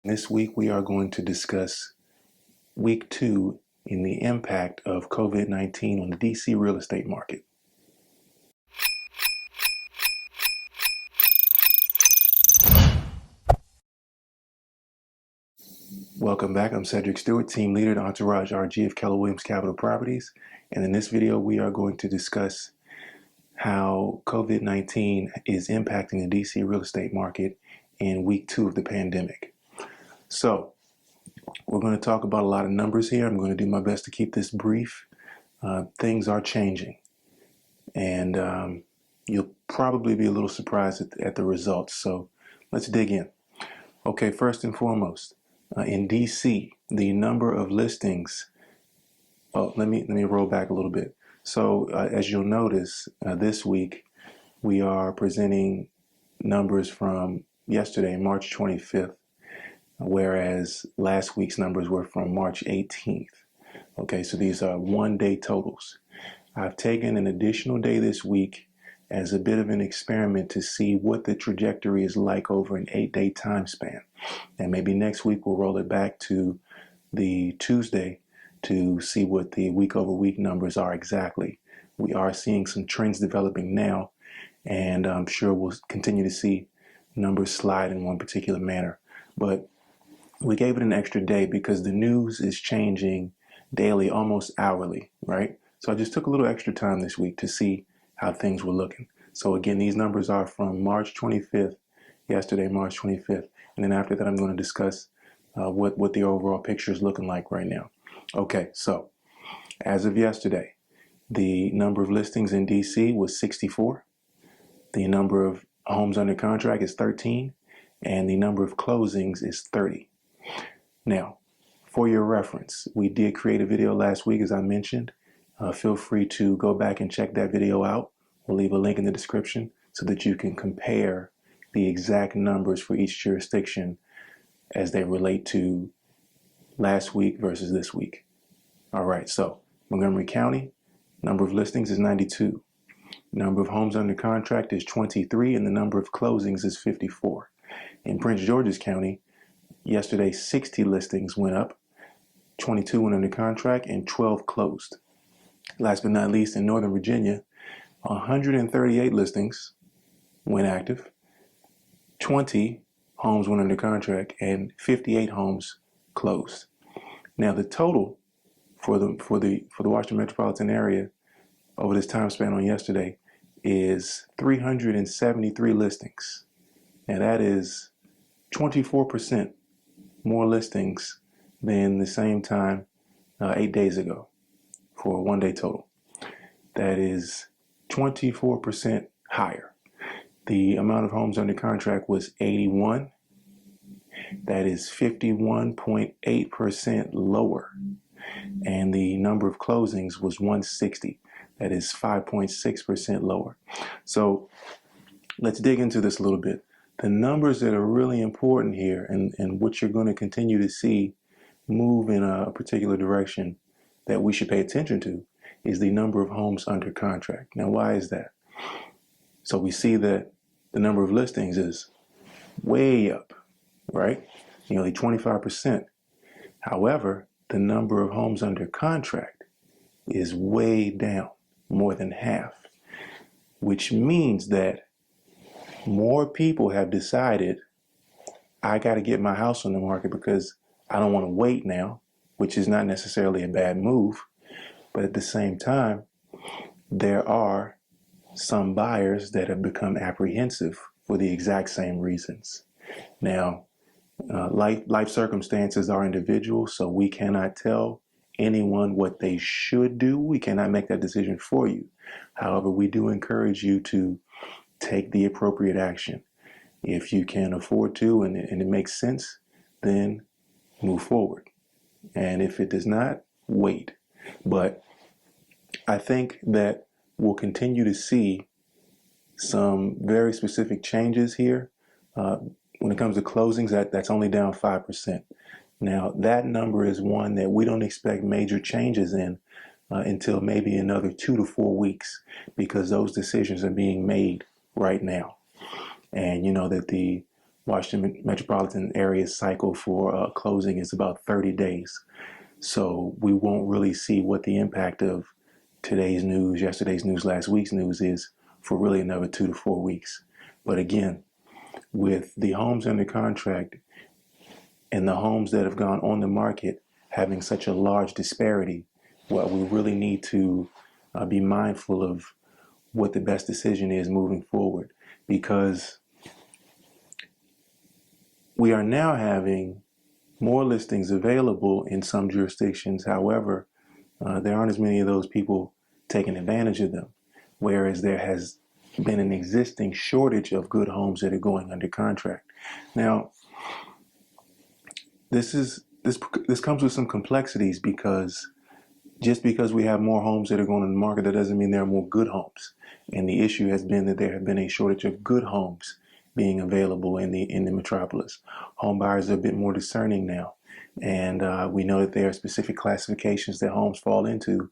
This week we are going to discuss week 2 in the impact of COVID-19 on the DC real estate market. Welcome back. I'm Cedric Stewart, team leader at Entourage RG of Keller Williams Capital Properties. And in this video, we are going to discuss how COVID-19 is impacting the DC real estate market in week 2 of the pandemic. So we're going to talk about a lot of numbers here. I'm going to do my best to keep this brief. Things are changing, and you'll probably be a little surprised at the results. So let's dig in. Okay, first and foremost, in DC, the number of listings. Oh, let me roll back a little bit. So as you'll notice, this week we are presenting numbers from yesterday, March 25th, whereas last week's numbers were from March 18th. Okay, so these are one-day totals. I've taken an additional day this week as a bit of an experiment to see what the trajectory is like over an 8-day time span. And maybe next week we'll roll it back to the Tuesday to see what the week-over-week numbers are exactly. We are seeing some trends developing now, and I'm sure we'll continue to see numbers slide in one particular manner. But we gave it an extra day because the news is changing daily, almost hourly, right? So I just took a little extra time this week to see how things were looking. So again, these numbers are from March 25th, yesterday, March 25th. And then after that, I'm going to discuss what the overall picture is looking like right now. Okay, so as of yesterday, the number of listings in DC was 64. The number of homes under contract is 13. And the number of closings is 30. Now, for your reference, we did create a video last week, as I mentioned. Feel free to go back and check that video out. We'll leave a link in the description so that you can compare the exact numbers for each jurisdiction as they relate to last week versus this week. All right, so Montgomery County, number of listings is 92. Number of homes under contract is 23, and the number of closings is 54. In Prince George's County, yesterday 60 listings went up, 22 went under contract, and 12 closed. Last but not least, in Northern Virginia, 138 listings went active, 20 homes went under contract, and 58 homes closed. Now, the total for the Washington metropolitan area over this time span on yesterday is 373 listings. Now, that is 24% more listings than the same time 8 days ago for a one-day total. That is 24% higher. The amount of homes under contract was 81. That is 51.8% lower. And the number of closings was 160. That is 5.6% lower. So let's dig into this a little bit. The numbers that are really important here and what you're going to continue to see move in a particular direction that we should pay attention to is the number of homes under contract. Now, why is that? So we see that the number of listings is way up, right? Nearly 25%. However, the number of homes under contract is way down, more than half, which means that more people have decided, I got to get my house on the market because I don't want to wait now, which is not necessarily a bad move. But at the same time, there are some buyers that have become apprehensive for the exact same reasons. Now, life circumstances are individual, so we cannot tell anyone what they should do. We cannot make that decision for you. However, we do encourage you to take the appropriate action. If you can afford to and it makes sense, then move forward. And if it does not, wait. But I think that we'll continue to see some very specific changes here. When it comes to closings, that's only down 5%. Now, that number is one that we don't expect major changes in until maybe another 2 to 4 weeks, because those decisions are being made right now. And you know that the Washington metropolitan area cycle for closing is about 30 days. So we won't really see what the impact of today's news, yesterday's news, last week's news is for really another 2 to 4 weeks. But again, with the homes under contract and the homes that have gone on the market having such a large disparity, what we really need to be mindful of what the best decision is moving forward, because we are now having more listings available in some jurisdictions. However, there aren't as many of those people taking advantage of them, whereas there has been an existing shortage of good homes that are going under contract. Now, this comes with some complexities, because just because we have more homes that are going on the market, that doesn't mean there are more good homes. And the issue has been that there have been a shortage of good homes being available in the metropolis. Home buyers are a bit more discerning now, and we know that there are specific classifications that homes fall into,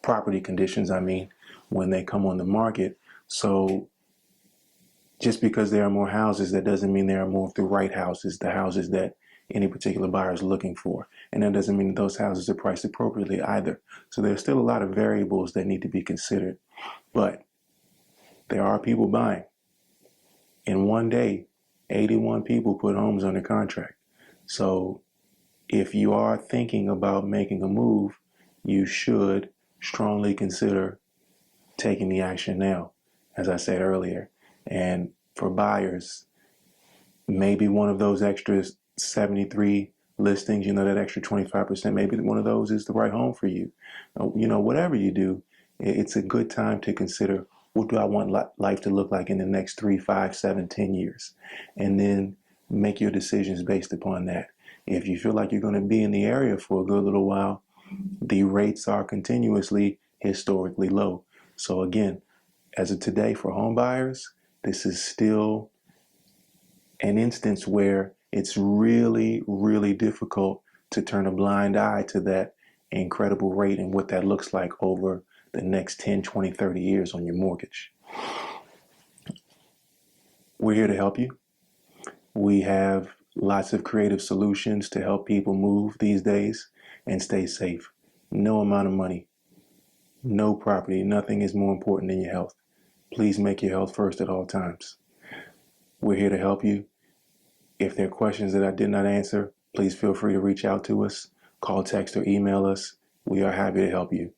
property conditions, I mean, when they come on the market. So just because there are more houses, that doesn't mean there are more of the right houses, the houses that any particular buyer is looking for. And that doesn't mean that those houses are priced appropriately either. So there's still a lot of variables that need to be considered. But there are people buying. In one day, 81 people put homes under contract. So if you are thinking about making a move, you should strongly consider taking the action now, as I said earlier. And for buyers, maybe one of those extra 73 listings, that extra 25%, maybe one of those is the right home for you. Whatever you do, it's a good time to consider, what do I want life to look like in the next 3, 5, 7, 10 years? And then make your decisions based upon that. If you feel like you're going to be in the area for a good little while, the rates are continuously historically low. So again, as of today, for home buyers, this is still an instance where it's really, really difficult to turn a blind eye to that incredible rate and what that looks like over the next 10, 20, 30 years on your mortgage. We're here to help you. We have lots of creative solutions to help people move these days and stay safe. No amount of money, no property, nothing is more important than your health. Please make your health first at all times. We're here to help you. If there are questions that I did not answer, please feel free to reach out to us. Call, text, or email us. We are happy to help you.